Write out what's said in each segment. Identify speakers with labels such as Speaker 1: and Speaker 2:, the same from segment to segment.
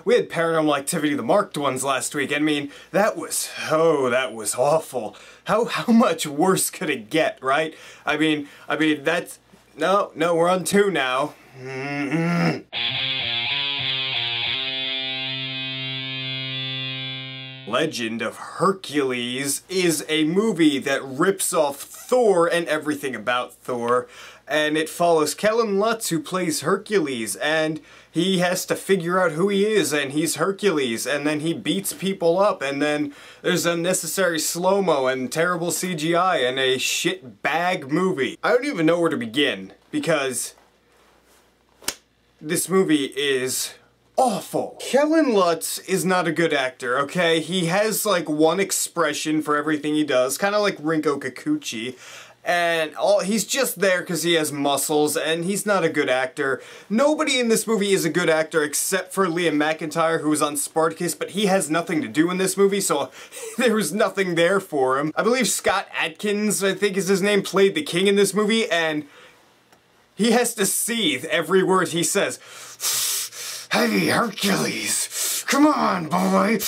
Speaker 1: We had Paranormal Activity, the marked ones last week. I mean, that was awful. How much worse could it get, right? I mean, that's... No, we're on 2 now. Legend of Hercules is a movie that rips off Thor and everything about Thor, and it follows Kellen Lutz, who plays Hercules, and he has to figure out who he is, and he's Hercules, and then he beats people up, and then there's unnecessary slow-mo and terrible CGI and a shit-bag movie. I don't even know where to begin, because this movie is awful. Kellen Lutz is not a good actor, okay? He has like one expression for everything he does, kind of like Rinko Kikuchi, and he's just there because he has muscles, and he's not a good actor. Nobody in this movie is a good actor except for Liam McIntyre, who was on Spartacus, but he has nothing to do in this movie, so there was nothing there for him. I believe Scott Adkins, I think is his name, played the king in this movie, and he has to seethe every word he says. Hey, Hercules! Come on, boy!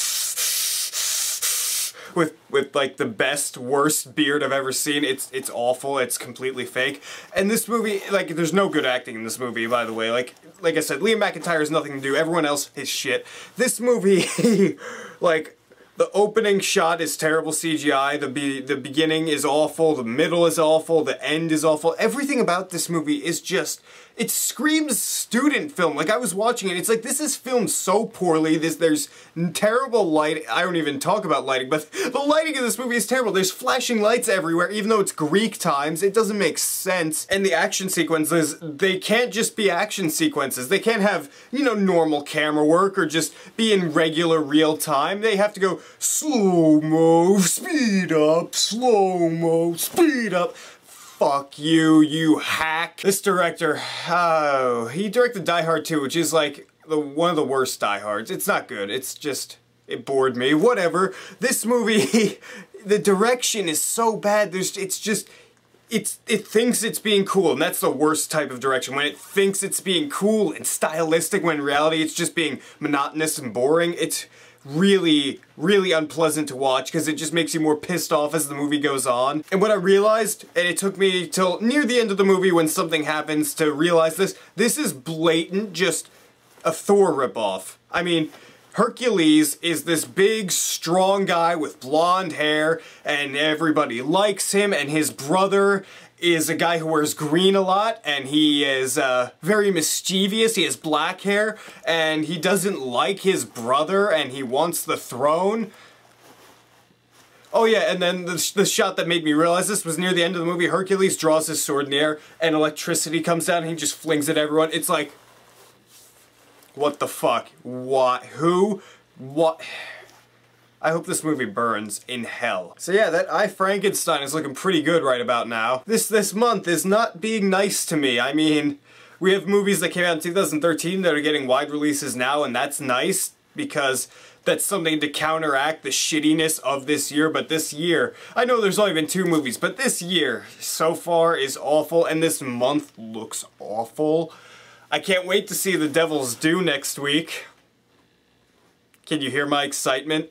Speaker 1: With like the best, worst beard I've ever seen. It's awful. It's completely fake. And this movie, like, there's no good acting in this movie, by the way. Like I said, Liam McIntyre has nothing to do. Everyone else is shit. This movie, like, the opening shot is terrible CGI, the beginning is awful, the middle is awful, the end is awful. Everything about this movie is just, it screams student film. Like, I was watching it, it's like, this is filmed so poorly, there's terrible lighting. I don't even talk about lighting, but the lighting in this movie is terrible. There's flashing lights everywhere, even though it's Greek times. It doesn't make sense. And the action sequences, they can't just be action sequences. They can't have, you know, normal camera work or just be in regular real time. They have to go slow-mo, speed up, slow-mo, speed up. Fuck you, you hack. This director, he directed Die Hard 2, which is like one of the worst Die Hards. It's not good, it's just, it bored me, whatever. This movie, the direction is so bad, it thinks it's being cool, and that's the worst type of direction, when it thinks it's being cool and stylistic, when in reality it's just being monotonous and boring. It's really, really unpleasant to watch because it just makes you more pissed off as the movie goes on. And what I realized, and it took me till near the end of the movie when something happens to realize this is blatant just a Thor ripoff. I mean, Hercules is this big, strong guy with blonde hair, and everybody likes him, and his brother is a guy who wears green a lot, and he is very mischievous. He has black hair, and he doesn't like his brother, and he wants the throne. Oh yeah, and then the shot that made me realize this was near the end of the movie. Hercules draws his sword in the air, and electricity comes down, and he just flings it at everyone. It's like, what the fuck? What? Who? What? I hope this movie burns in hell. So yeah, that I, Frankenstein is looking pretty good right about now. This month is not being nice to me. I mean, we have movies that came out in 2013 that are getting wide releases now, and that's nice because that's something to counteract the shittiness of this year. But this year, I know there's only been 2 movies, but this year so far is awful, and this month looks awful. I can't wait to see The Devil's Due next week. Can you hear my excitement?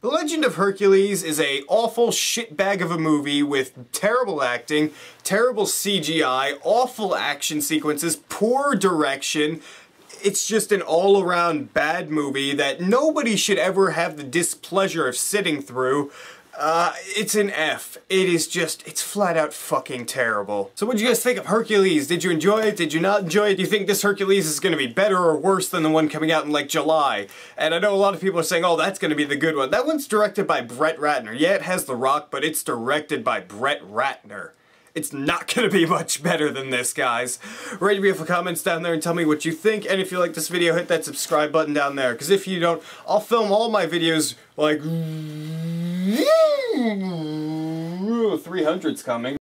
Speaker 1: The Legend of Hercules is a awful shitbag of a movie with terrible acting, terrible CGI, awful action sequences, poor direction. It's just an all-around bad movie that nobody should ever have the displeasure of sitting through. It's an F. It is just, it's flat out fucking terrible. So what'd you guys think of Hercules? Did you enjoy it? Did you not enjoy it? Do you think this Hercules is gonna be better or worse than the one coming out in like July? And I know a lot of people are saying, oh, that's gonna be the good one. That one's directed by Brett Ratner. Yeah, it has The Rock, but it's directed by Brett Ratner. It's not gonna be much better than this, guys. Write your beautiful comments down there and tell me what you think. And if you like this video, hit that subscribe button down there. Because if you don't, I'll film all my videos like 300's coming.